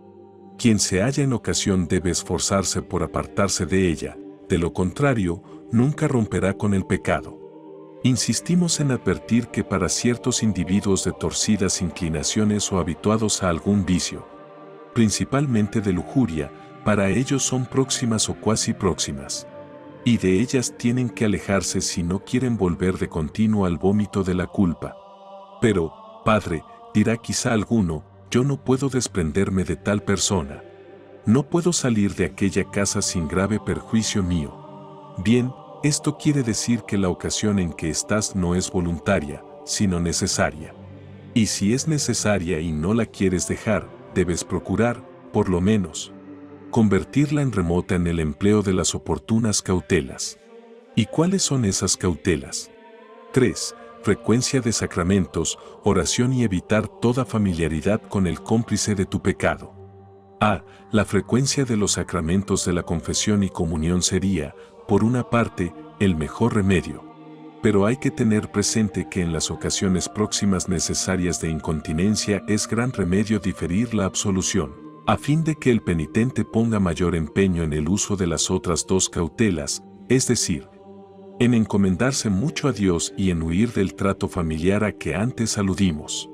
Quien se halla en ocasión debe esforzarse por apartarse de ella, de lo contrario, nunca romperá con el pecado. Insistimos en advertir que para ciertos individuos de torcidas inclinaciones o habituados a algún vicio, principalmente de lujuria, para ellos son próximas o cuasi próximas. Y de ellas tienen que alejarse si no quieren volver de continuo al vómito de la culpa. Pero, Padre, dirá quizá alguno, yo no puedo desprenderme de tal persona. No puedo salir de aquella casa sin grave perjuicio mío. Bien, esto quiere decir que la ocasión en que estás no es voluntaria, sino necesaria. Y si es necesaria y no la quieres dejar, debes procurar, por lo menos, convertirla en remota en el empleo de las oportunas cautelas. ¿Y cuáles son esas cautelas? 3. Frecuencia de sacramentos, oración y evitar toda familiaridad con el cómplice de tu pecado. A. La frecuencia de los sacramentos de la confesión y comunión sería, por una parte, el mejor remedio. Pero hay que tener presente que en las ocasiones próximas necesarias de incontinencia es gran remedio diferir la absolución, a fin de que el penitente ponga mayor empeño en el uso de las otras dos cautelas, es decir, en encomendarse mucho a Dios y en huir del trato familiar a que antes aludimos.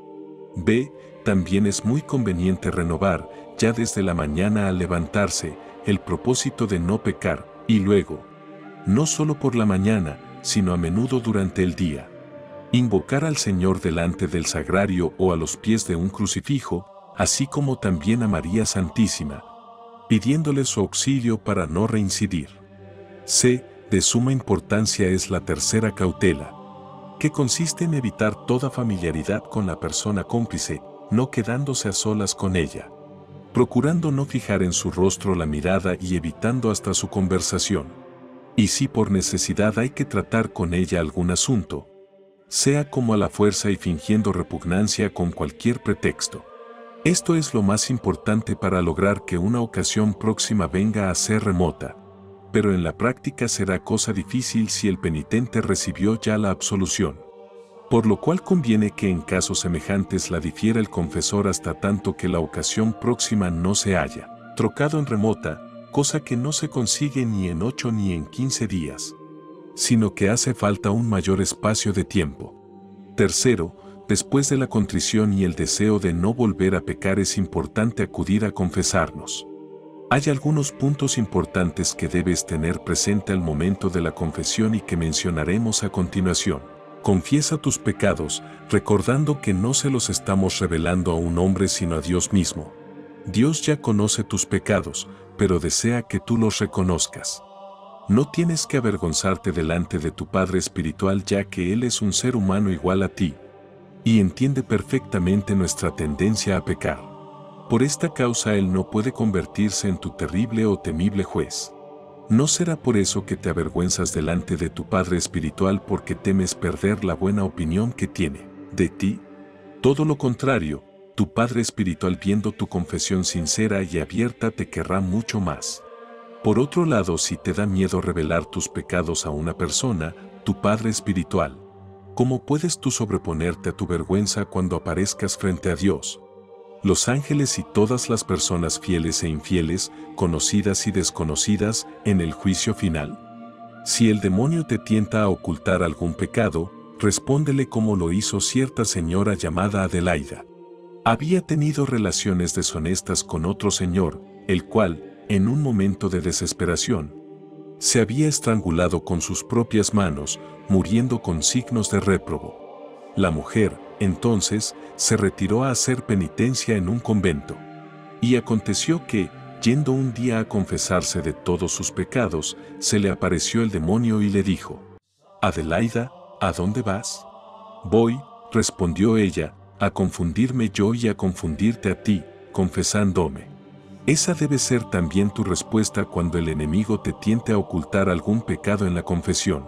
B. También es muy conveniente renovar, ya desde la mañana al levantarse, el propósito de no pecar, y luego, no solo por la mañana, sino a menudo durante el día, invocar al Señor delante del sagrario o a los pies de un crucifijo, así como también a María Santísima, pidiéndole su auxilio para no reincidir. C. De suma importancia es la tercera cautela, que consiste en evitar toda familiaridad con la persona cómplice, no quedándose a solas con ella, procurando no fijar en su rostro la mirada y evitando hasta su conversación. Y si por necesidad hay que tratar con ella algún asunto, sea como a la fuerza y fingiendo repugnancia con cualquier pretexto. Esto es lo más importante para lograr que una ocasión próxima venga a ser remota, pero en la práctica será cosa difícil si el penitente recibió ya la absolución. Por lo cual conviene que en casos semejantes la difiera el confesor hasta tanto que la ocasión próxima no se haya trocado en remota, cosa que no se consigue ni en 8 ni en 15 días, sino que hace falta un mayor espacio de tiempo. Tercero, después de la contrición y el deseo de no volver a pecar es importante acudir a confesarnos. Hay algunos puntos importantes que debes tener presente al momento de la confesión y que mencionaremos a continuación. Confiesa tus pecados, recordando que no se los estamos revelando a un hombre sino a Dios mismo. Dios ya conoce tus pecados, pero desea que tú los reconozcas. No tienes que avergonzarte delante de tu Padre Espiritual ya que Él es un ser humano igual a ti, y entiende perfectamente nuestra tendencia a pecar. Por esta causa Él no puede convertirse en tu terrible o temible juez. ¿No será por eso que te avergüenzas delante de tu Padre Espiritual porque temes perder la buena opinión que tiene de ti? Todo lo contrario, tu Padre Espiritual viendo tu confesión sincera y abierta te querrá mucho más. Por otro lado, si te da miedo revelar tus pecados a una persona, tu Padre Espiritual, ¿cómo puedes tú sobreponerte a tu vergüenza cuando aparezcas frente a Dios, los ángeles y todas las personas fieles e infieles, conocidas y desconocidas, en el juicio final? Si el demonio te tienta a ocultar algún pecado, respóndele como lo hizo cierta señora llamada Adelaida. Había tenido relaciones deshonestas con otro señor, el cual, en un momento de desesperación, se había estrangulado con sus propias manos, muriendo con signos de réprobo. La mujer, entonces, se retiró a hacer penitencia en un convento. Y aconteció que, yendo un día a confesarse de todos sus pecados, se le apareció el demonio y le dijo: «Adelaida, ¿a dónde vas?» «Voy», respondió ella, «a confundirme yo y a confundirte a ti, confesándome». Esa debe ser también tu respuesta cuando el enemigo te tiente a ocultar algún pecado en la confesión.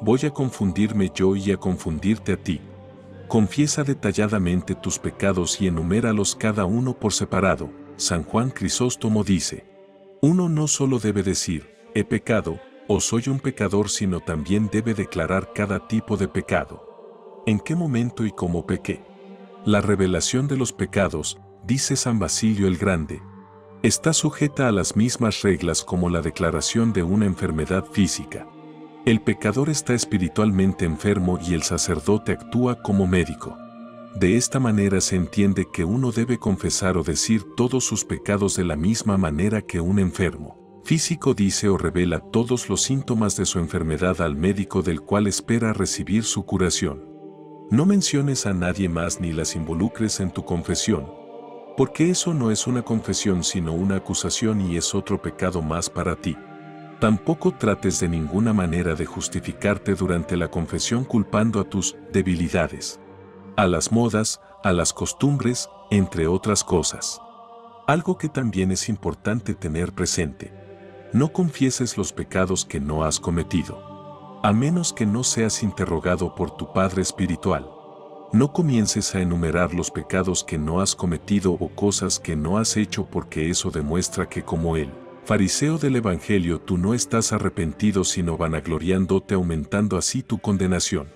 Voy a confundirme yo y a confundirte a ti. Confiesa detalladamente tus pecados y enuméralos cada uno por separado. San Juan Crisóstomo dice: uno no solo debe decir, he pecado, o soy un pecador, sino también debe declarar cada tipo de pecado. ¿En qué momento y cómo pequé? La revelación de los pecados, dice San Basilio el Grande, está sujeta a las mismas reglas como la declaración de una enfermedad física. El pecador está espiritualmente enfermo y el sacerdote actúa como médico. De esta manera se entiende que uno debe confesar o decir todos sus pecados de la misma manera que un enfermo físico dice o revela todos los síntomas de su enfermedad al médico del cual espera recibir su curación. No menciones a nadie más ni las involucres en tu confesión, porque eso no es una confesión sino una acusación y es otro pecado más para ti. Tampoco trates de ninguna manera de justificarte durante la confesión culpando a tus debilidades, a las modas, a las costumbres, entre otras cosas. Algo que también es importante tener presente: no confieses los pecados que no has cometido, a menos que no seas interrogado por tu Padre Espiritual. No comiences a enumerar los pecados que no has cometido o cosas que no has hecho, porque eso demuestra que, como el fariseo del Evangelio, tú no estás arrepentido sino vanagloriándote, aumentando así tu condenación.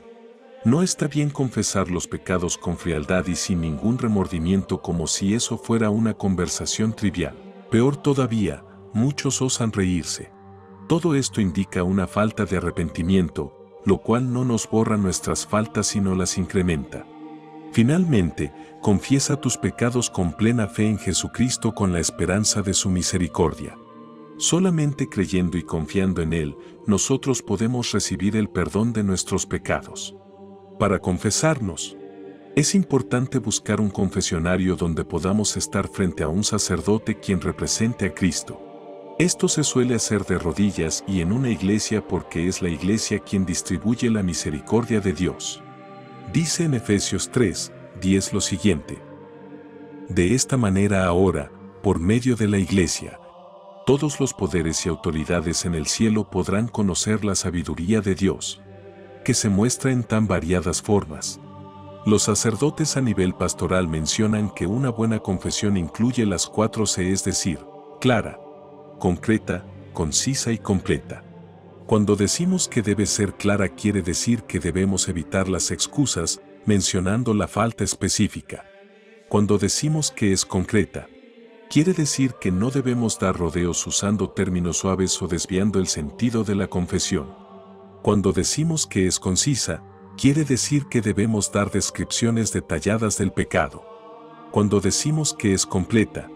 No está bien confesar los pecados con frialdad y sin ningún remordimiento, como si eso fuera una conversación trivial. Peor todavía, muchos osan reírse. Todo esto indica una falta de arrepentimiento, lo cual no nos borra nuestras faltas sino las incrementa. Finalmente, confiesa tus pecados con plena fe en Jesucristo con la esperanza de su misericordia. Solamente creyendo y confiando en Él, nosotros podemos recibir el perdón de nuestros pecados. Para confesarnos, es importante buscar un confesionario donde podamos estar frente a un sacerdote quien represente a Cristo. Esto se suele hacer de rodillas y en una iglesia, porque es la iglesia quien distribuye la misericordia de Dios. Dice en Efesios 3:10 lo siguiente: de esta manera ahora, por medio de la iglesia, todos los poderes y autoridades en el cielo podrán conocer la sabiduría de Dios, que se muestra en tan variadas formas. Los sacerdotes a nivel pastoral mencionan que una buena confesión incluye las 4 C, es decir, clara, concreta, concisa y completa. Cuando decimos que debe ser clara, quiere decir que debemos evitar las excusas, mencionando la falta específica. Cuando decimos que es concreta, quiere decir que no debemos dar rodeos usando términos suaves o desviando el sentido de la confesión. Cuando decimos que es concisa, quiere decir que debemos dar descripciones detalladas del pecado. Cuando decimos que es completa,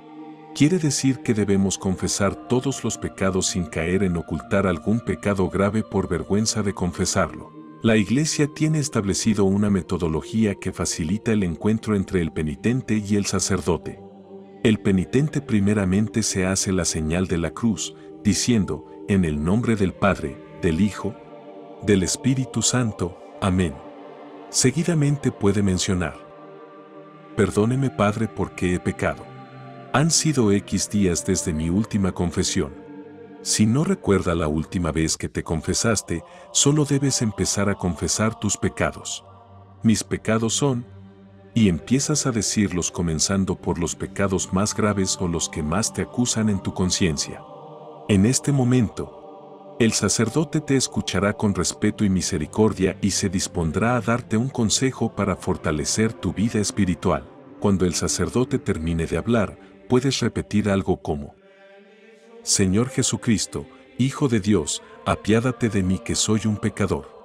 quiere decir que debemos confesar todos los pecados sin caer en ocultar algún pecado grave por vergüenza de confesarlo. La Iglesia tiene establecido una metodología que facilita el encuentro entre el penitente y el sacerdote. El penitente primeramente se hace la señal de la cruz, diciendo: en el nombre del Padre, del Hijo, del Espíritu Santo, amén. Seguidamente puede mencionar: perdóneme, Padre, porque he pecado. Han sido X días desde mi última confesión. Si no recuerda la última vez que te confesaste, solo debes empezar a confesar tus pecados. Mis pecados son... y empiezas a decirlos comenzando por los pecados más graves o los que más te acusan en tu conciencia. En este momento, el sacerdote te escuchará con respeto y misericordia y se dispondrá a darte un consejo para fortalecer tu vida espiritual. Cuando el sacerdote termine de hablar, puedes repetir algo como: Señor Jesucristo, Hijo de Dios, apiádate de mí que soy un pecador.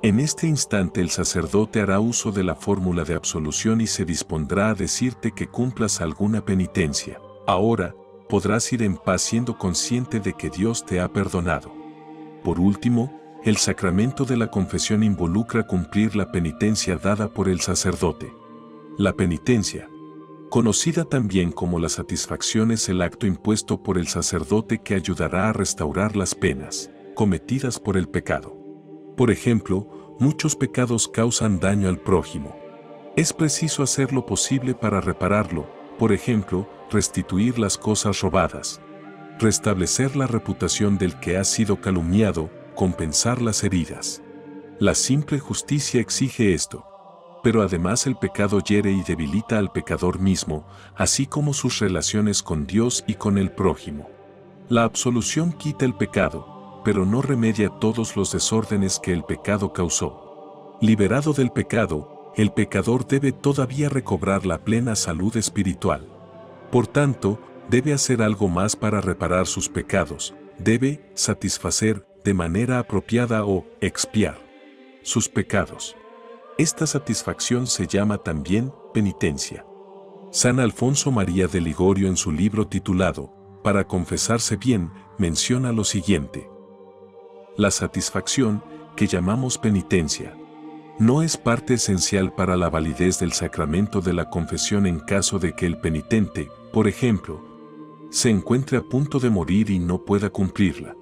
En este instante el sacerdote hará uso de la fórmula de absolución y se dispondrá a decirte que cumplas alguna penitencia. Ahora, podrás ir en paz siendo consciente de que Dios te ha perdonado. Por último, el sacramento de la confesión involucra cumplir la penitencia dada por el sacerdote. La penitencia, conocida también como la satisfacción, es el acto impuesto por el sacerdote que ayudará a restaurar las penas cometidas por el pecado. Por ejemplo, muchos pecados causan daño al prójimo. Es preciso hacer lo posible para repararlo, por ejemplo, restituir las cosas robadas, restablecer la reputación del que ha sido calumniado, compensar las heridas. La simple justicia exige esto. Pero además el pecado hiere y debilita al pecador mismo, así como sus relaciones con Dios y con el prójimo. La absolución quita el pecado, pero no remedia todos los desórdenes que el pecado causó. Liberado del pecado, el pecador debe todavía recobrar la plena salud espiritual. Por tanto, debe hacer algo más para reparar sus pecados, debe satisfacer de manera apropiada o expiar sus pecados. Esta satisfacción se llama también penitencia. San Alfonso María de Ligorio, en su libro titulado Para confesarse bien, menciona lo siguiente: la satisfacción, que llamamos penitencia, no es parte esencial para la validez del sacramento de la confesión en caso de que el penitente, por ejemplo, se encuentre a punto de morir y no pueda cumplirla.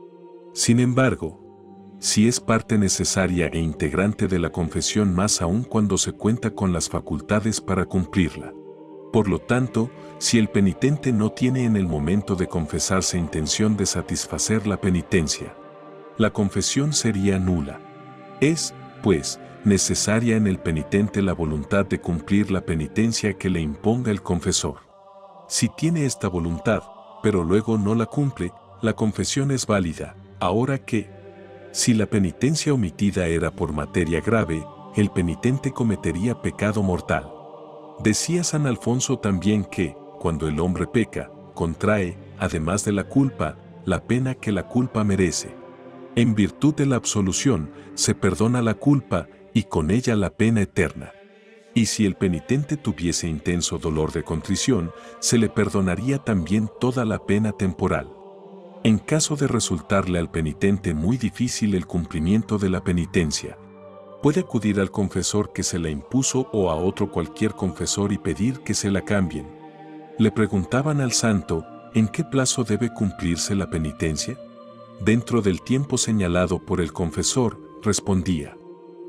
Sin embargo, sí es parte necesaria e integrante de la confesión, más aún cuando se cuenta con las facultades para cumplirla. Por lo tanto, si el penitente no tiene en el momento de confesarse intención de satisfacer la penitencia, la confesión sería nula. Es, pues, necesaria en el penitente la voluntad de cumplir la penitencia que le imponga el confesor. Si tiene esta voluntad, pero luego no la cumple, la confesión es válida. Ahora que, si la penitencia omitida era por materia grave, el penitente cometería pecado mortal. Decía San Alfonso también que, cuando el hombre peca, contrae, además de la culpa, la pena que la culpa merece. En virtud de la absolución, se perdona la culpa y con ella la pena eterna. Y si el penitente tuviese intenso dolor de contrición, se le perdonaría también toda la pena temporal. En caso de resultarle al penitente muy difícil el cumplimiento de la penitencia, puede acudir al confesor que se la impuso o a otro cualquier confesor y pedir que se la cambien. Le preguntaban al santo, ¿en qué plazo debe cumplirse la penitencia? Dentro del tiempo señalado por el confesor, respondía.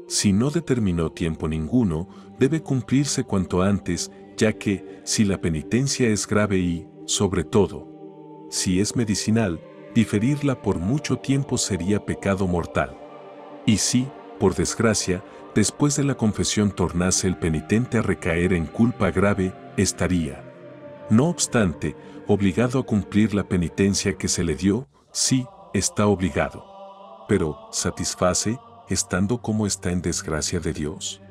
Si no determinó tiempo ninguno, debe cumplirse cuanto antes, ya que, si la penitencia es grave y, sobre todo, si es medicinal, diferirla por mucho tiempo sería pecado mortal. Y si, por desgracia, después de la confesión tornase el penitente a recaer en culpa grave, estaría, no obstante, obligado a cumplir la penitencia que se le dio. Sí, está obligado. Pero, ¿satisface, estando como está en desgracia de Dios?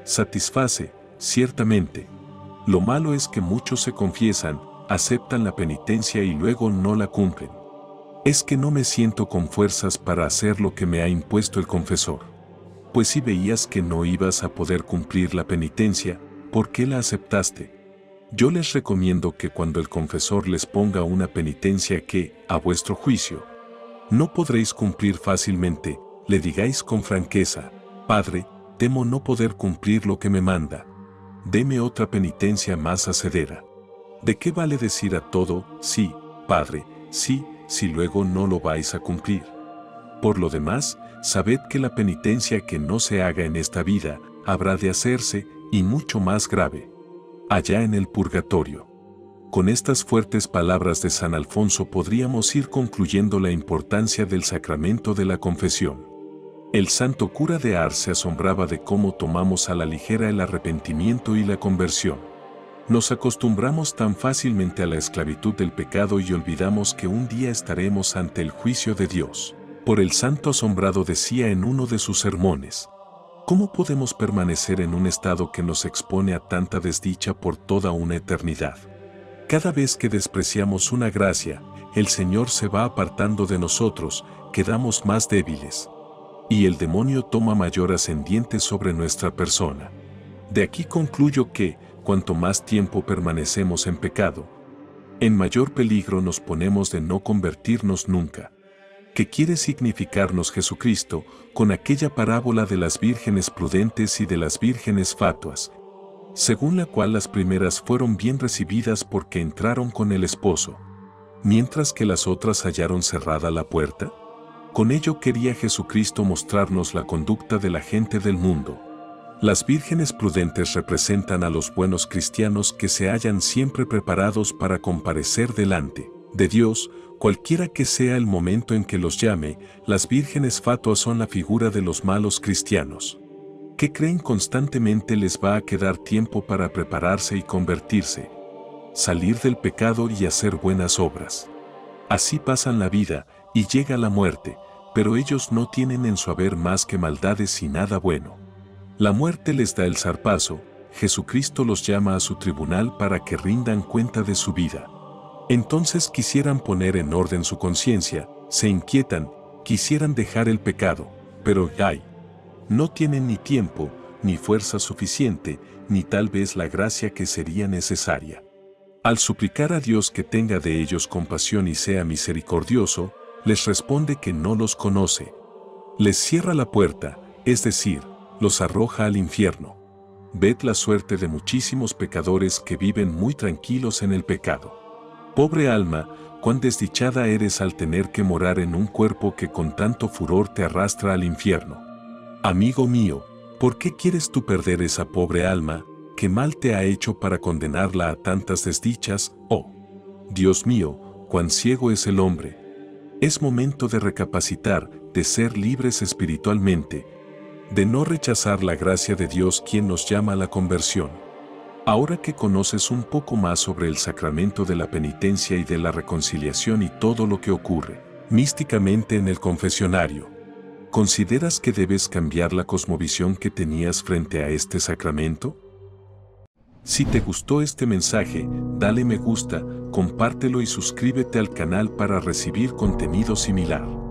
Satisface, ciertamente. Lo malo es que muchos se confiesan, aceptan la penitencia y luego no la cumplen. Es que no me siento con fuerzas para hacer lo que me ha impuesto el confesor. Pues si veías que no ibas a poder cumplir la penitencia, ¿por qué la aceptaste? Yo les recomiendo que cuando el confesor les ponga una penitencia que, a vuestro juicio, no podréis cumplir fácilmente, le digáis con franqueza: Padre, temo no poder cumplir lo que me manda. Deme otra penitencia más hacedera. ¿De qué vale decir a todo, sí, Padre, sí, si luego no lo vais a cumplir? Por lo demás, sabed que la penitencia que no se haga en esta vida, habrá de hacerse, y mucho más grave, allá en el purgatorio. Con estas fuertes palabras de San Alfonso podríamos ir concluyendo la importancia del sacramento de la confesión. El santo cura de Ars se asombraba de cómo tomamos a la ligera el arrepentimiento y la conversión. Nos acostumbramos tan fácilmente a la esclavitud del pecado y olvidamos que un día estaremos ante el juicio de Dios. Por el santo asombrado decía en uno de sus sermones: ¿cómo podemos permanecer en un estado que nos expone a tanta desdicha por toda una eternidad? Cada vez que despreciamos una gracia, el Señor se va apartando de nosotros, quedamos más débiles. Y el demonio toma mayor ascendiente sobre nuestra persona. De aquí concluyo que, cuanto más tiempo permanecemos en pecado, en mayor peligro nos ponemos de no convertirnos nunca. ¿Qué quiere significarnos Jesucristo con aquella parábola de las vírgenes prudentes y de las vírgenes fatuas, según la cual las primeras fueron bien recibidas porque entraron con el esposo, mientras que las otras hallaron cerrada la puerta? Con ello quería Jesucristo mostrarnos la conducta de la gente del mundo. Las vírgenes prudentes representan a los buenos cristianos que se hallan siempre preparados para comparecer delante de Dios, cualquiera que sea el momento en que los llame. Las vírgenes fatuas son la figura de los malos cristianos, que creen constantemente les va a quedar tiempo para prepararse y convertirse, salir del pecado y hacer buenas obras. Así pasan la vida, y llega la muerte, pero ellos no tienen en su haber más que maldades y nada bueno. La muerte les da el zarpazo, Jesucristo los llama a su tribunal para que rindan cuenta de su vida. Entonces quisieran poner en orden su conciencia, se inquietan, quisieran dejar el pecado, pero ¡ay! No tienen ni tiempo, ni fuerza suficiente, ni tal vez la gracia que sería necesaria. Al suplicar a Dios que tenga de ellos compasión y sea misericordioso, les responde que no los conoce. Les cierra la puerta, es decir, los arroja al infierno. Ved la suerte de muchísimos pecadores que viven muy tranquilos en el pecado. Pobre alma, cuán desdichada eres al tener que morar en un cuerpo que con tanto furor te arrastra al infierno. Amigo mío, ¿por qué quieres tú perder esa pobre alma? ¿Qué mal te ha hecho para condenarla a tantas desdichas? Oh, Dios mío, cuán ciego es el hombre. Es momento de recapacitar, de ser libres espiritualmente, de no rechazar la gracia de Dios quien nos llama a la conversión. Ahora que conoces un poco más sobre el sacramento de la penitencia y de la reconciliación y todo lo que ocurre místicamente en el confesionario, ¿consideras que debes cambiar la cosmovisión que tenías frente a este sacramento? Si te gustó este mensaje, dale me gusta, compártelo y suscríbete al canal para recibir contenido similar.